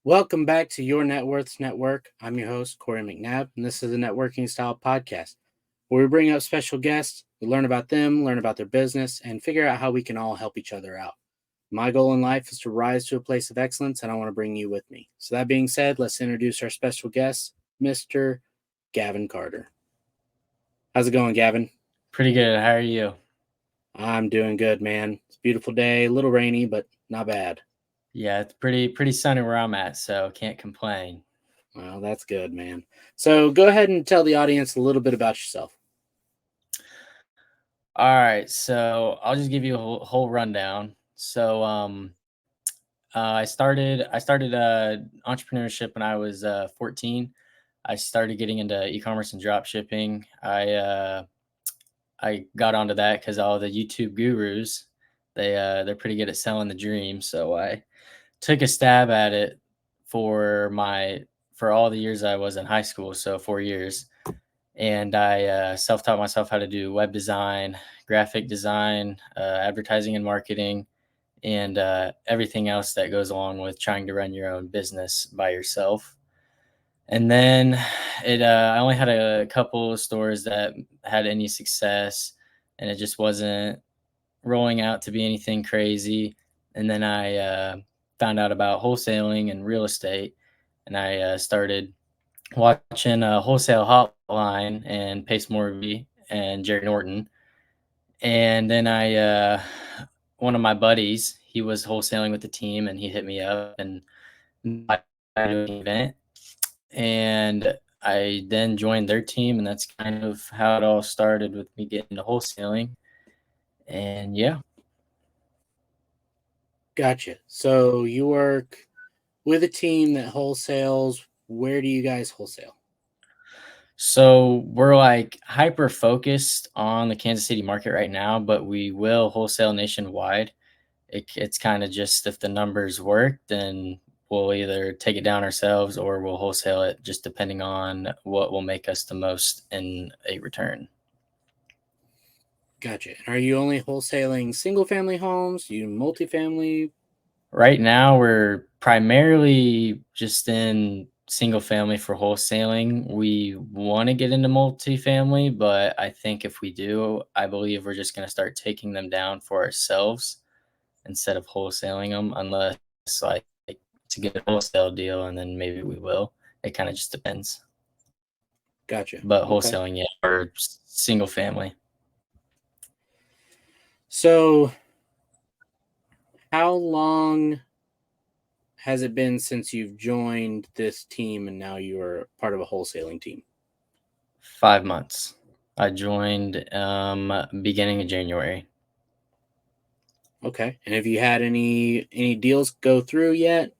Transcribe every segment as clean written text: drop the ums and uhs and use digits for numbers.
Welcome back to your Networth's Network. I'm your host, Corey McNabb, and this is a networking style podcast where we bring up special guests, we learn about them, learn about their business, and figure out how we can all help each other out. My goal in life is to rise to a place of excellence, and I want to bring you with me. So, that being said, let's introduce our special guest, Mr. Gavin Carter. How's it going, Gavin? Pretty good. How are you? I'm doing good, man. It's a beautiful day, a little rainy, but not bad. Yeah, it's pretty sunny where I'm at, so can't complain. Well, that's good, man. So, go ahead and tell the audience a little bit about yourself. All right, so I'll just give you a whole rundown. I started entrepreneurship when I was 14. I started getting into e-commerce and drop shipping. I got onto that because all the YouTube gurus they're pretty good at selling the dream. So I took a stab at it for for all the years I was in high school, so 4 years, and I self-taught myself how to do web design, graphic design, advertising and marketing, and everything else that goes along with trying to run your own business by yourself. And then I only had a couple of stores that had any success, and it just wasn't rolling out to be anything crazy. And then I found out about wholesaling and real estate, and I started watching Wholesale Hotline and Pace Morby and Jerry Norton. And then one of my buddies, he was wholesaling with the team, and he hit me up and invited me to an event. And I then joined their team, and that's kind of how it all started with me getting into wholesaling. And yeah. Gotcha. So you work with a team that wholesales. Where do you guys wholesale? So we're like hyper focused on the Kansas City market right now, but we will wholesale nationwide. It's kind of just if the numbers work, then we'll either take it down ourselves or we'll wholesale it, just depending on what will make us the most in a return. Gotcha. And are you only wholesaling single family homes? You multifamily? Right now, we're primarily just in single family for wholesaling. We want to get into multifamily, but I think if we do, I believe we're just going to start taking them down for ourselves instead of wholesaling them, unless like it's a good wholesale deal, and then maybe we will. It kind of just depends. Gotcha. But Okay. wholesaling, yeah, or single family. So how long has it been since you've joined this team and now you're part of a wholesaling team? 5 months. I joined beginning of January. Okay. And have you had any deals go through yet?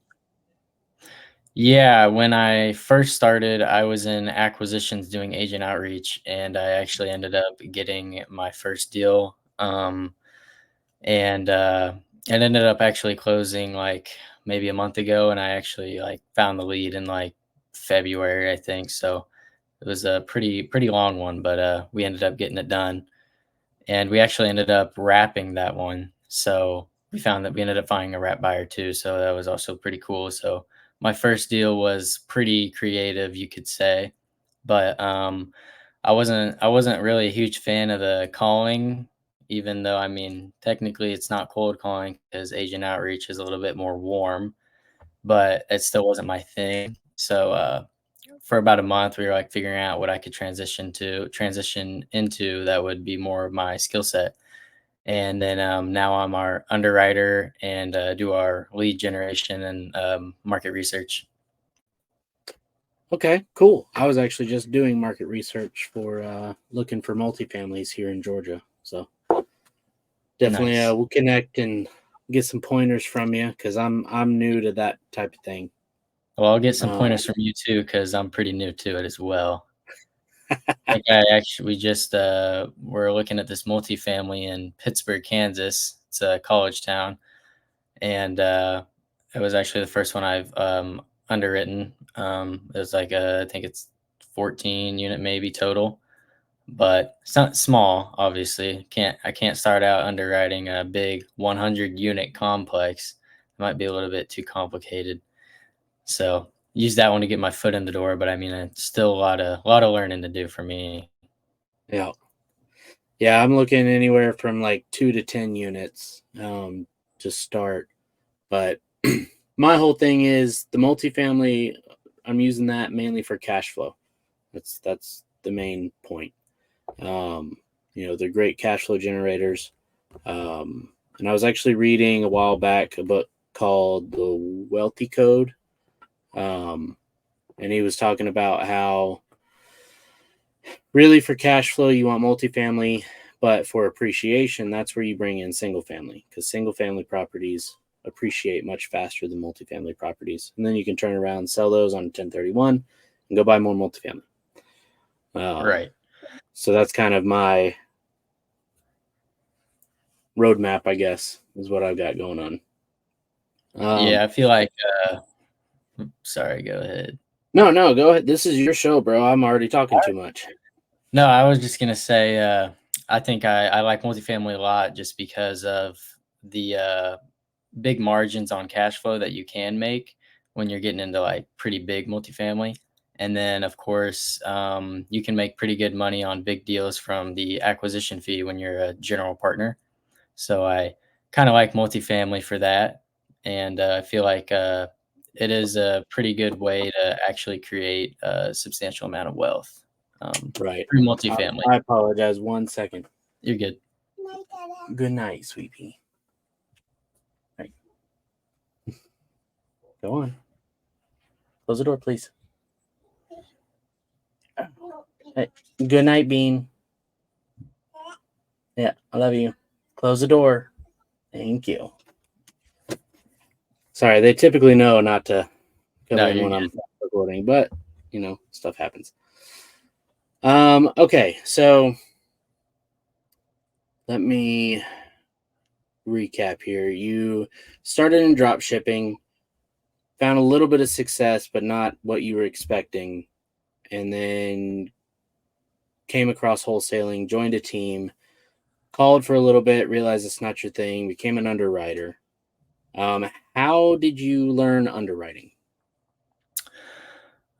Yeah, when I first started, I was in acquisitions doing agent outreach, and I actually ended up getting my first deal. And it ended up actually closing like maybe a month ago, and I actually like found the lead in like February, I think. So it was a pretty long one, but we ended up getting it done, and we actually ended up wrapping that one. So we found that we ended up finding a wrap buyer too. So that was also pretty cool. So my first deal was pretty creative, you could say, but I wasn't really a huge fan of the calling, even though I mean technically it's not cold calling because agent outreach is a little bit more warm, but it still wasn't my thing. So for about a month, we were like figuring out what I could transition into that would be more of my skill set. And then now I'm our underwriter and do our lead generation and market research. Okay, cool. I was actually just doing market research for looking for multifamilies here in Georgia. So definitely Nice. we'll connect and get some pointers from you because I'm new to that type of thing. Well, I'll get some Uh, pointers from you too because I'm pretty new to it as well. Like we just we're looking at this multifamily in Pittsburgh, Kansas. It's a college town, and it was actually the first one I've underwritten. It was like I think it's 14 unit maybe total, but it's not small. Obviously, I can't start out underwriting a big 100 unit complex. It might be a little bit too complicated. So use that one to get my foot in the door. But I mean, it's still a lot of learning to do for me. Yeah. Yeah, I'm looking anywhere from like 2 to 10 units to start. But my whole thing is the multifamily, I'm using that mainly for cash flow. That's the main point. They're great cash flow generators. And I was actually reading a while back a book called The Wealthy Code. And he was talking about how really for cash flow, you want multifamily, but for appreciation, that's where you bring in single family because single family properties appreciate much faster than multifamily properties. And then you can turn around and sell those on 1031 and go buy more multifamily. Right. So that's kind of my roadmap, I guess, is what I've got going on. Yeah, I feel like sorry, go ahead. No, go ahead. This is your show, bro. I'm already talking too much. No, I was just gonna say, I think I like multifamily a lot just because of the big margins on cash flow that you can make when you're getting into like pretty big multifamily. And then, of course, you can make pretty good money on big deals from the acquisition fee when you're a general partner. So I kind of like multifamily for that. And I feel like it is a pretty good way to actually create a substantial amount of wealth Right. through multifamily. I apologize. 1 second. You're good. Good night, sweet pea. Right. Go on. Close the door, please. Hey, good night, Bean. Yeah, I love you. Close the door. Thank you. Sorry, they typically know not to come No, in you're when good. I'm recording, but stuff happens. Okay, so let me recap here. You started in drop shipping, found a little bit of success, but not what you were expecting, and then came across wholesaling, joined a team, called for a little bit, realized it's not your thing, became an underwriter. How did you learn underwriting?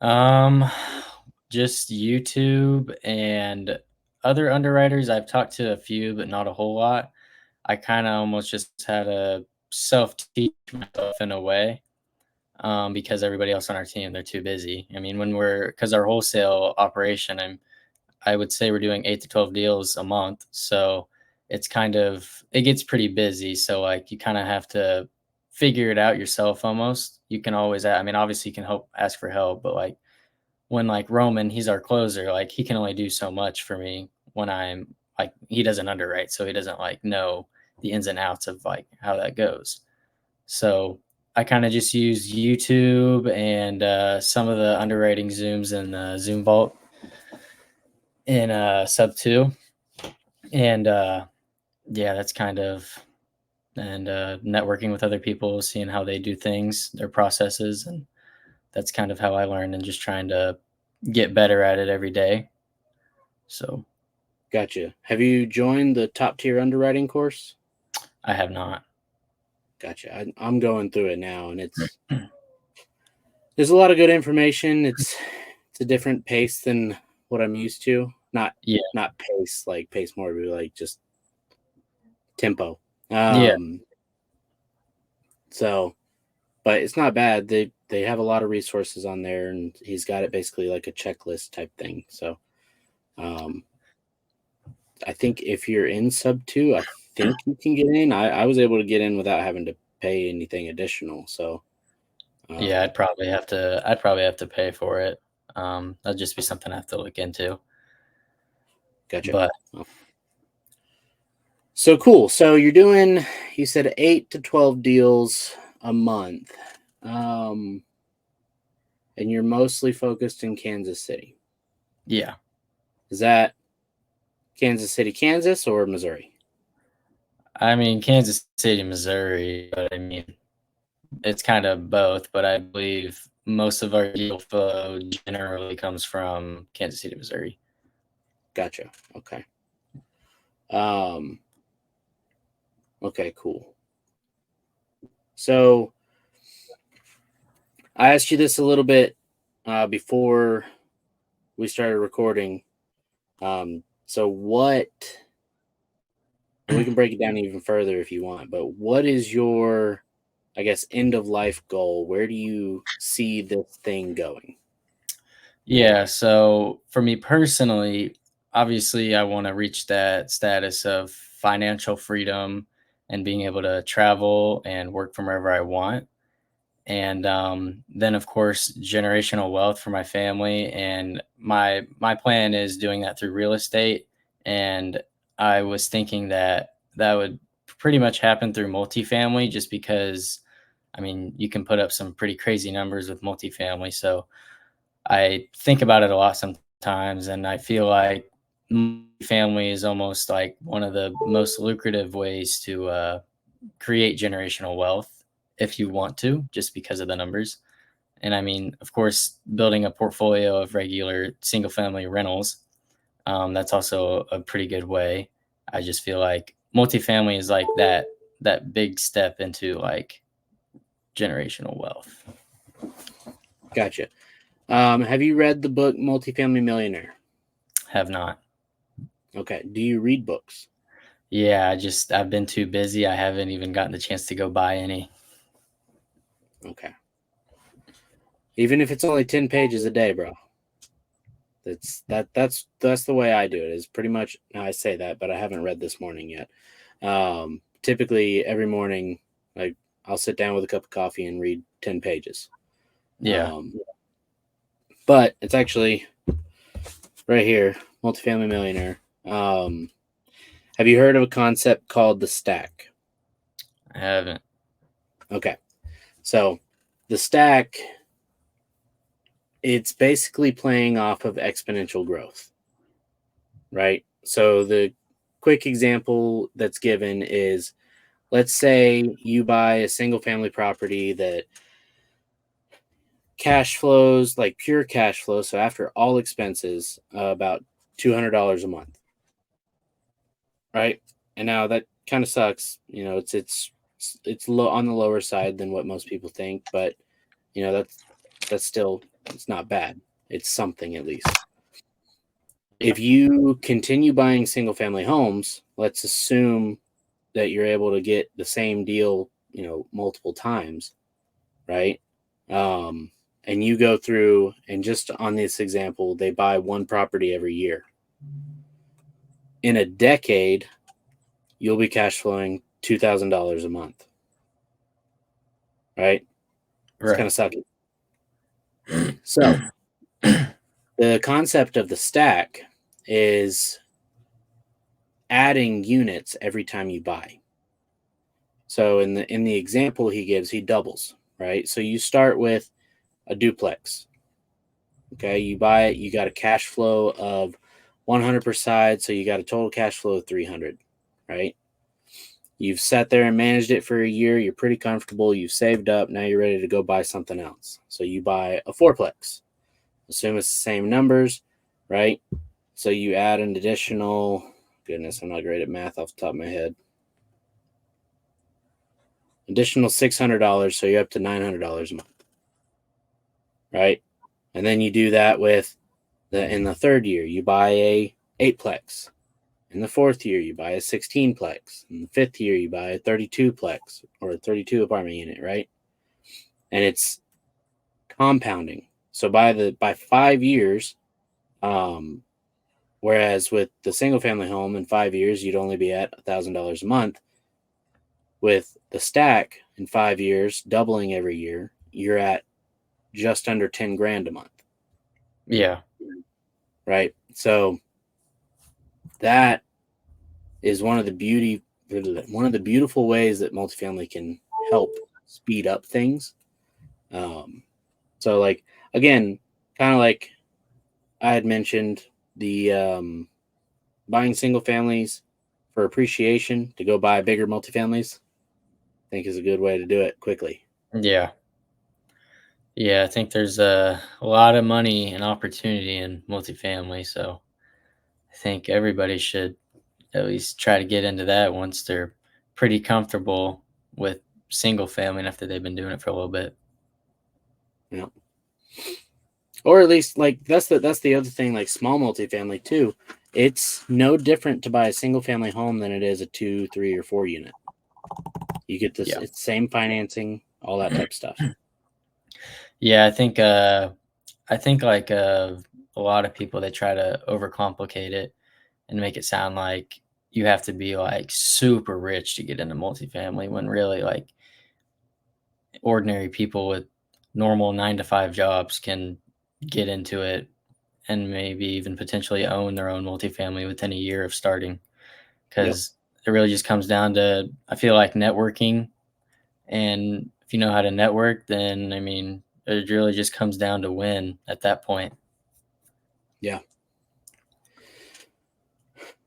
Um, just YouTube and other underwriters. I've talked to a few, but not a whole lot. I kind of almost just had to self teach myself in a way because everybody else on our team, they're too busy. I mean, because our wholesale operation, I would say we're doing 8 to 12 deals a month. So it gets pretty busy. So like you kind of have to figure it out yourself almost. You can always, I mean, obviously you can ask for help, but like when like Roman, he's our closer, like he can only do so much for me when I'm like, he doesn't underwrite. So he doesn't like know the ins and outs of like how that goes. So I kind of just use YouTube and some of the underwriting Zooms in Zoom Vault in Sub 2. And yeah, that's kind of, and networking with other people, seeing how they do things, their processes. And that's kind of how I learned and just trying to get better at it every day. So Gotcha. Have you joined the top tier underwriting course? I have not. Gotcha. I'm going through it now, and there's a lot of good information. It's a different pace than what I'm used to. Not Yeah. not pace like pace more, but like just tempo. Yeah. So, but it's not bad. They have a lot of resources on there, and he's got it basically like a checklist type thing. So, um, I think if you're in sub two, I think you can get in. I was able to get in without having to pay anything additional. So, Yeah. um, I'd probably have to pay for it. That'd just be something I have to look into. gotcha. But So cool. So you're doing, you said 8 to 12 deals a month, um, and you're mostly focused in Kansas City. yeah, Is that Kansas City, Kansas, or Missouri? I mean, Kansas City, Missouri, but I mean, it's kind of both, but I believe most of our deal flow generally comes from Kansas City, Missouri. Gotcha. Okay. Um, okay, cool. So I asked you this a little bit before we started recording. So what, and we can break it down even further if you want, but what is your, I guess, end of life goal? Where do you see this thing going? Yeah, so for me personally, obviously I want to reach that status of financial freedom and being able to travel and work from wherever I want. And then of course generational wealth for my family, and my plan is doing that through real estate. And I was thinking that that would pretty much happen through multifamily, just because I mean you can put up some pretty crazy numbers with multifamily. So I think about it a lot sometimes, and I feel like family is almost like one of the most lucrative ways to create generational wealth if you want to, just because of the numbers. And I mean, of course, building a portfolio of regular single family rentals, that's also a pretty good way. I just feel like multifamily is like that big step into like generational wealth. Gotcha. Have you read the book Multifamily Millionaire? Have not. Okay. Do you read books? Yeah, I've been too busy. I haven't even gotten the chance to go buy any. Okay. Even if it's only 10 pages a day, bro. That's the way I do it. Is pretty much, now I say that, but I haven't read this morning yet. Typically every morning, like, I'll sit down with a cup of coffee and read 10 pages. Yeah. But it's actually right here, Multifamily Millionaire. Um, have you heard of a concept called the stack? I haven't. Okay. So the stack, it's basically playing off of exponential growth, right? So the quick example that's given is, let's say you buy a single family property that cash flows, like pure cash flow, so after all expenses, about $200 a month, right? And now that kind of sucks. It's low on the lower side than what most people think, but that's still, it's not bad. It's something at least. If you continue buying single family homes, let's assume that you're able to get the same deal, multiple times, right? And you go through, and just on this example, they buy one property every year. In a decade, you'll be cash flowing $2,000 a month, right? It's kind Right. of sucky. So the concept of the stack is adding units every time you buy. So in the example he gives, he doubles, right? So you start with a duplex. Okay, you buy it, you got a cash flow of 100 per side, so you got a total cash flow of 300, right? You've sat there and managed it for a year, you're pretty comfortable, you've saved up, now you're ready to go buy something else. So you buy a fourplex. Assume it's the same numbers, right? So you add an additional, goodness, I'm not great at math off the top of my head. Additional $600, so you're up to $900 a month, right? And then you do that with in the third year, you buy a eightplex. In the fourth year, you buy a 16plex. In the fifth year, you buy a 32plex or a 32 apartment unit, right? And it's compounding. So by 5 years, um, whereas with the single family home in 5 years, you'd only be at $1,000 a month. With the stack in 5 years, doubling every year, you're at just under 10 grand a month, Yeah. right? So that is one of the beautiful ways that multifamily can help speed up things. Um, so like, again, kind of like I had mentioned, the buying single families for appreciation to go buy bigger multifamilies, I think is a good way to do it quickly. Yeah. Yeah, I think there's a lot of money and opportunity in multifamily, so I think everybody should at least try to get into that once they're pretty comfortable with single family and after they've been doing it for a little bit. Yeah. Or at least like that's the other thing, like small multifamily too. It's no different to buy a single family home than it is a 2, 3, or 4 unit. You get this, Yeah. it's same financing, all that type of stuff. Yeah, I think like a lot of people, they try to overcomplicate it and make it sound like you have to be like super rich to get into multifamily when really like ordinary people with normal 9 to 5 jobs can get into it and maybe even potentially own their own multifamily within a year of starting. Yep. Because it really just comes down to, I feel like, networking. And if you know how to network, then I mean, it really just comes down to win at that point. Yeah.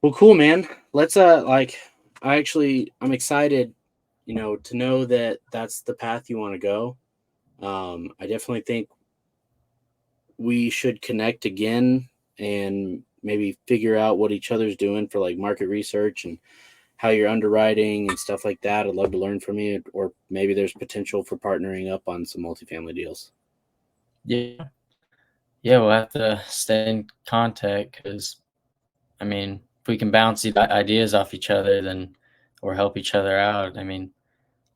Well, cool, man. Let's like I'm excited, to know that that's the path you want to go. I definitely think we should connect again and maybe figure out what each other's doing for like market research and how you're underwriting and stuff like that. I'd love to learn from you, or maybe there's potential for partnering up on some multifamily deals. Yeah. Yeah, we'll have to stay in contact because, I mean, if we can bounce the ideas off each other, then or help each other out, I mean,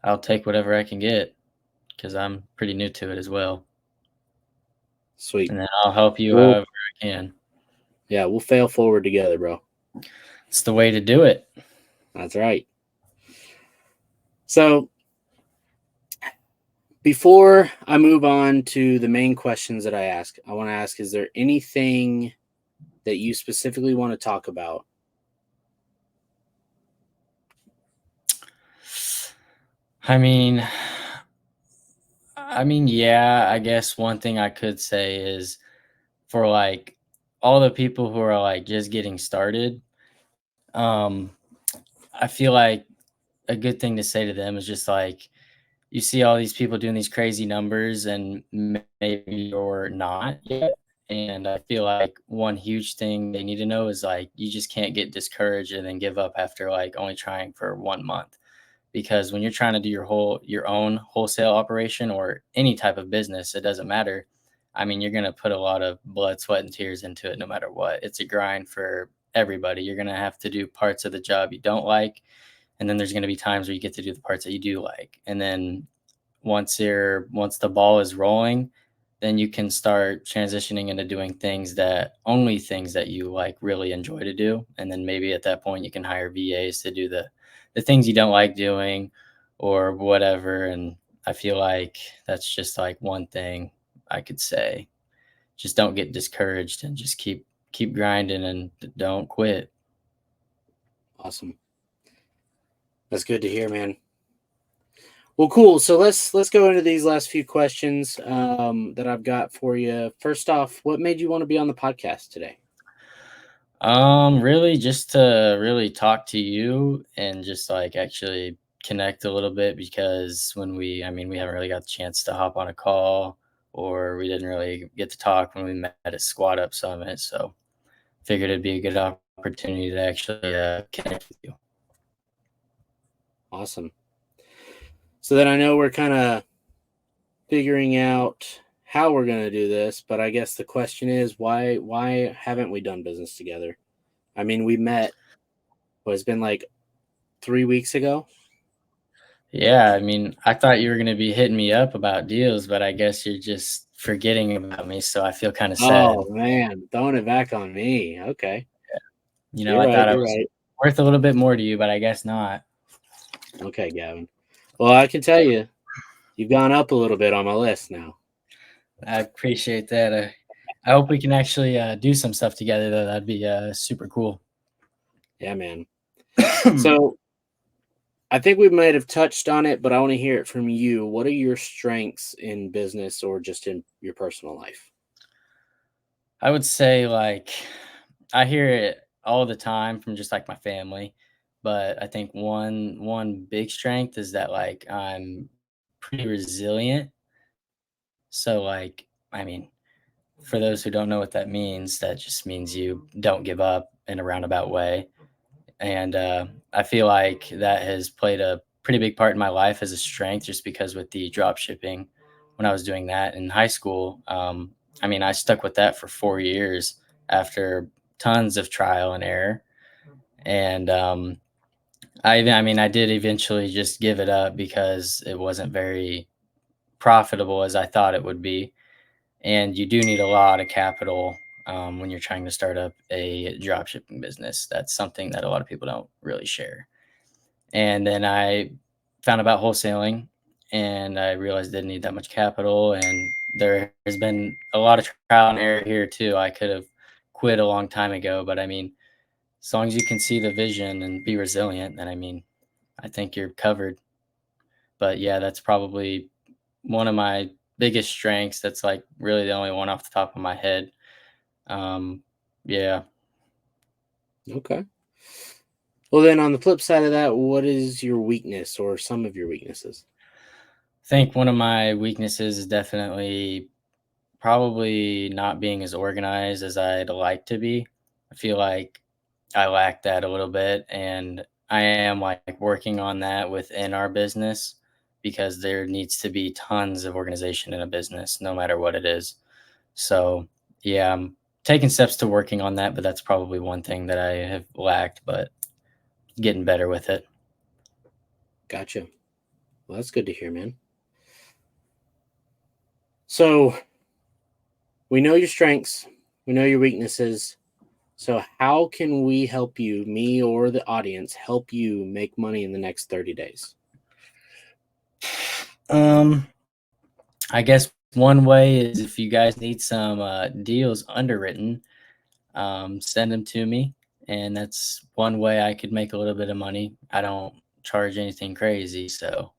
I'll take whatever I can get because I'm pretty new to it as well. Sweet. And then I'll help you Well, however I can. yeah, we'll fail forward together, bro. It's the way to do it. That's right. So before I move on to the main questions that I ask, I want to ask, is there anything that you specifically want to talk about? I mean, yeah, I guess one thing I could say is for like all the people who are like just getting started, um, I feel like a good thing to say to them is just like, you see all these people doing these crazy numbers and maybe you're not yet. And I feel like one huge thing they need to know is like, you just can't get discouraged and then give up after like only trying for 1 month. Because when you're trying to do your own wholesale operation or any type of business, it doesn't matter. I mean, you're going to put a lot of blood, sweat, and tears into it no matter what. It's a grind for everybody. You're going to have to do parts of the job you don't like, and then there's going to be times where you get to do the parts that you do like. And then once the ball is rolling, then you can start transitioning into doing things that you like really enjoy to do. And then maybe at that point you can hire VAs to do the things you don't like doing or whatever. And I feel like that's just like one thing I could say. Just don't get discouraged and just keep grinding and don't quit. Awesome. That's good to hear, man. Well, cool. So let's go into these last few questions that I've got for you. First off, what made you want to be on the podcast today? Really just to really talk to you and just like actually connect a little bit because I mean, we haven't really got the chance to hop on a call or we didn't really get to talk when we met at Squad Up Summit. So figured it'd be a good opportunity to actually connect with you. Awesome. So then I know we're kind of figuring out how we're going to do this, but I guess the question is why haven't we done business together? I mean, we met, it's been like 3 weeks ago. Yeah, I mean, I thought you were gonna be hitting me up about deals, but I guess you're just forgetting about me, so I feel kind of sad. Oh man, throwing it back on me. Okay. You know, You're I right. thought I You're was right. worth a little bit more to you, but I guess not. Okay, Gavin. Well, I can tell you, you've gone up a little bit on my list now. I appreciate that. I hope we can actually do some stuff together, though. That'd be super cool. Yeah, man. So I think we might have touched on it, but I want to hear it from you. What are your strengths in business or just in your personal life? I would say, like, I hear it all the time from just like my family, but I think one big strength is that like I'm pretty resilient. So, like, I mean, for those who don't know what that means, that just means you don't give up in a roundabout way. And I feel like that has played a pretty big part in my life as a strength, just because with the drop shipping, when I was doing that in high school. I mean, I stuck with that for 4 years after tons of trial and error. And I mean, I did eventually just give it up because it wasn't very profitable as I thought it would be. And you do need a lot of capital when you're trying to start up a drop shipping business. That's something that a lot of people don't really share. And then I found about wholesaling, and I realized I didn't need that much capital. And there has been a lot of trial and error here too. I could have quit a long time ago, but I mean, as long as you can see the vision and be resilient, then I mean, I think you're covered. But yeah, that's probably one of my biggest strengths. That's like really the only one off the top of my head. Um, yeah, Okay. Well, then on the flip side of that, what is your weakness or some of your weaknesses? I think one of my weaknesses is definitely probably not being as organized as I'd like to be. I feel like I lack that a little bit, and I am like working on that within our business because there needs to be tons of organization in a business, no matter what it is. So, yeah, I'm taking steps to working on that, but that's probably one thing that I have lacked, but getting better with it. Gotcha. Well, that's good to hear, man. So we know your strengths, we know your weaknesses. So how can we help you, me or the audience, help you make money in the next 30 days? Um, I guess one way is if you guys need some deals underwritten, send them to me, and that's one way I could make a little bit of money. I don't charge anything crazy, so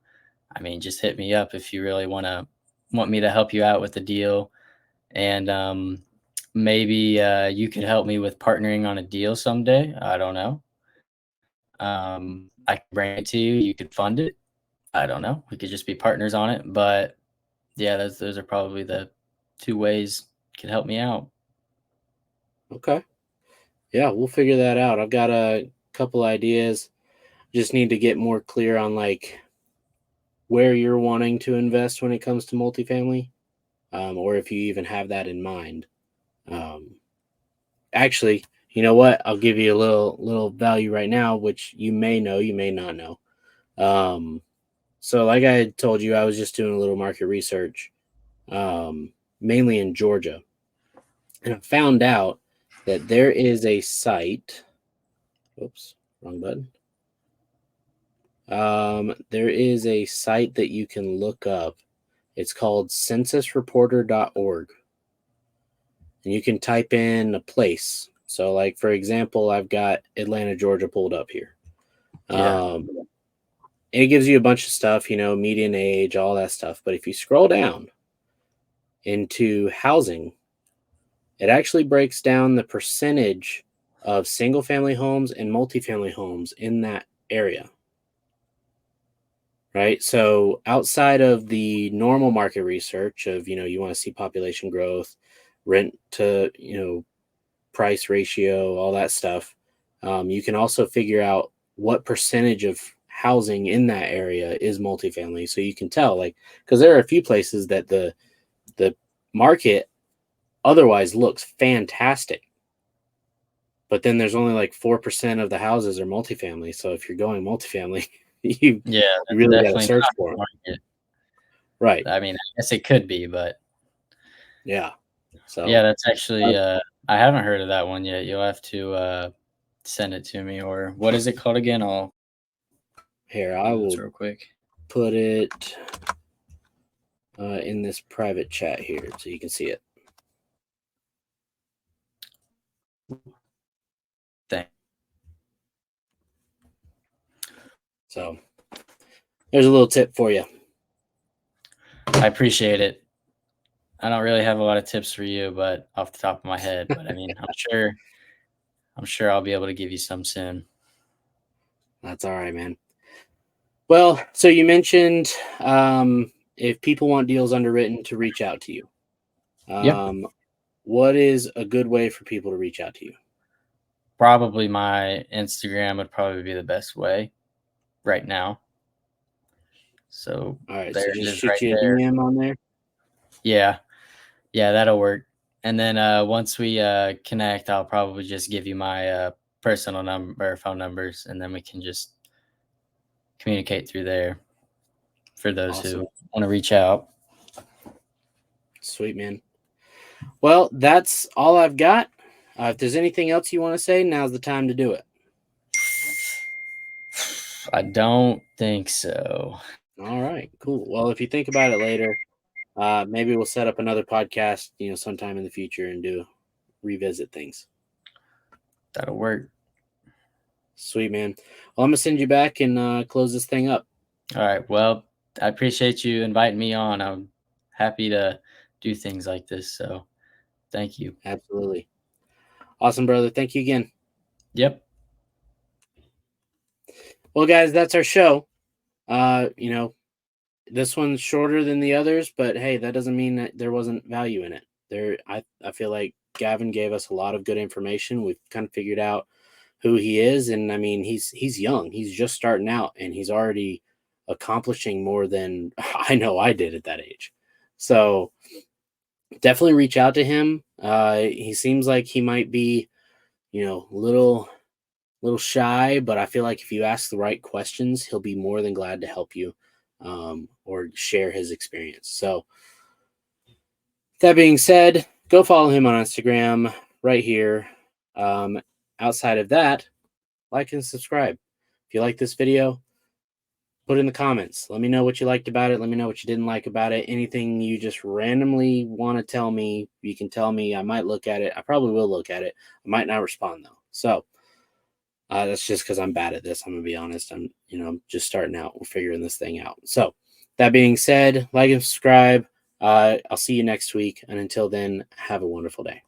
I mean, just hit me up if you really want me to help you out with the deal, and maybe you could help me with partnering on a deal someday. I don't know. I can bring it to you. You could fund it. I don't know. We could just be partners on it, but yeah, those are probably the two ways you could help me out. Okay. Yeah, we'll figure that out. I've got a couple ideas. Just need to get more clear on like where you're wanting to invest when it comes to multifamily, or if you even have that in mind. Um, Actually, you know what? I'll give you a little value right now, which you may know, you may not know. Um, so, like I had told you, I was just doing a little market research, mainly in Georgia, and I found out that there is a site. Oops, wrong button. There is a site that you can look up. It's called censusreporter.org. And you can type in a place. So, like, for example, I've got Atlanta, Georgia pulled up here. Yeah, Um, it gives you a bunch of stuff, median age, all that stuff. But if you scroll down into housing, it actually breaks down the percentage of single family homes and multifamily homes in that area. Right. So outside of the normal market research of, you want to see population growth, rent to, price ratio, all that stuff, you can also figure out what percentage of housing in that area is multifamily. So you can tell, like, because there are a few places that the market otherwise looks fantastic, but then there's only like 4% of the houses are multifamily. So if you're going multifamily, you yeah, you that's really got to definitely search not for the them. market. Right. I mean, I guess it could be, but Yeah. yeah, So that's actually I haven't heard of that one yet. You'll have to send it to me, or what is it called again? I'll here, I notes will real quick. put it in this private chat here so you can see it. Thank. So there's a little tip for you. I appreciate it. I don't really have a lot of tips for you, but off the top of my head, but I mean, I'm sure I'll be able to give you some soon. That's all right, man. Well, so you mentioned if people want deals underwritten to reach out to you. Yep. Um, what is a good way for people to reach out to you? Probably my Instagram would probably be the best way right now. So All right, there so it just is shoot right you a there. DM on there. Yeah. Yeah, that'll work. And then once we connect, I'll probably just give you my personal number, phone numbers, and then we can just communicate through there for those Awesome. who want to reach out. Sweet, man. Well, that's all I've got. If there's anything else you want to say, now's the time to do it. I don't think so. All right, cool. Well, if you think about it later, maybe we'll set up another podcast, sometime in the future and do revisit things. That'll work. Sweet, man. Well, I'm gonna send you back and close this thing up. All right. Well, I appreciate you inviting me on. I'm happy to do things like this. So thank you. Absolutely. Awesome, brother. Thank you again. Yep. Well, guys, that's our show. This one's shorter than the others, but hey, that doesn't mean that there wasn't value in it. I feel like Gavin gave us a lot of good information. We've kind of figured out who he is, and I mean, he's young. He's just starting out, and he's already accomplishing more than I know I did at that age. So definitely reach out to him. He seems like he might be, little shy, but I feel like if you ask the right questions, he'll be more than glad to help you or share his experience. So, that being said, go follow him on Instagram right here. Um, Outside of that, like and subscribe. If you like this video, put in the comments. Let me know what you liked about it. Let me know what you didn't like about it. Anything you just randomly want to tell me, you can tell me. I might look at it. I probably will look at it. I might not respond though. So, that's just because I'm bad at this. I'm gonna be honest. I'm just starting out. We're figuring this thing out. So, that being said, like and subscribe. I'll see you next week, and until then, have a wonderful day.